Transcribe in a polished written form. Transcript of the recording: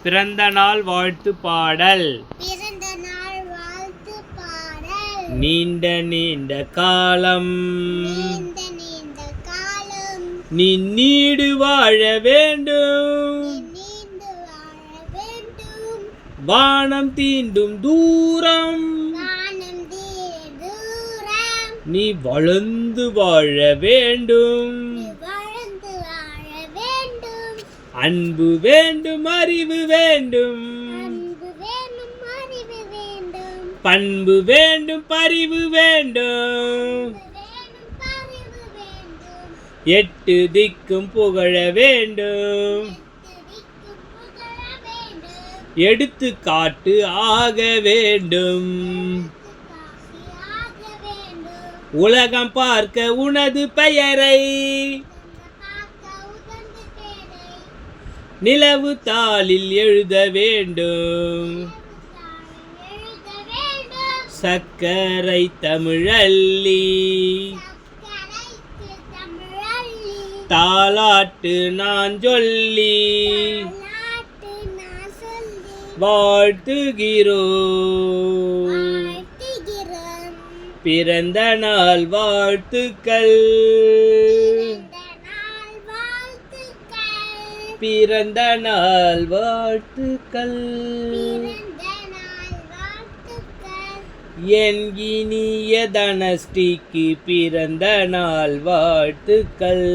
பிறந்த நாள் வாழ்த்து பாடல். நீண்ட நீண்ட காலம் நீ நீடு வாழ வேண்டும். வானம் தீண்டும் தூரம் நீ வளர்ந்து வாழ வேண்டும். அன்பு வேண்டும், அறிவு வேண்டும், பண்பு வேண்டும், பரிவு வேண்டும். 8 திக்கும் புகழ வேண்டும். எடுத்துக்காட்டு ஆக வேண்டும். உலகம் பார்க்க உனது பெயரை நிலவு தாளில் எழுத வேண்டும். சக்கரை தமிழல்லி தாலாட்டு நான் சொல்லி வாழ்த்துகிறோம். பிறந்த நாள் வாழ்த்துக்கள். பிறந்த நாள் வாழ்த்துக்கள். என் இனிய தனஸ்ரீக்கு பிறந்த நாள் வாழ்த்துக்கள்.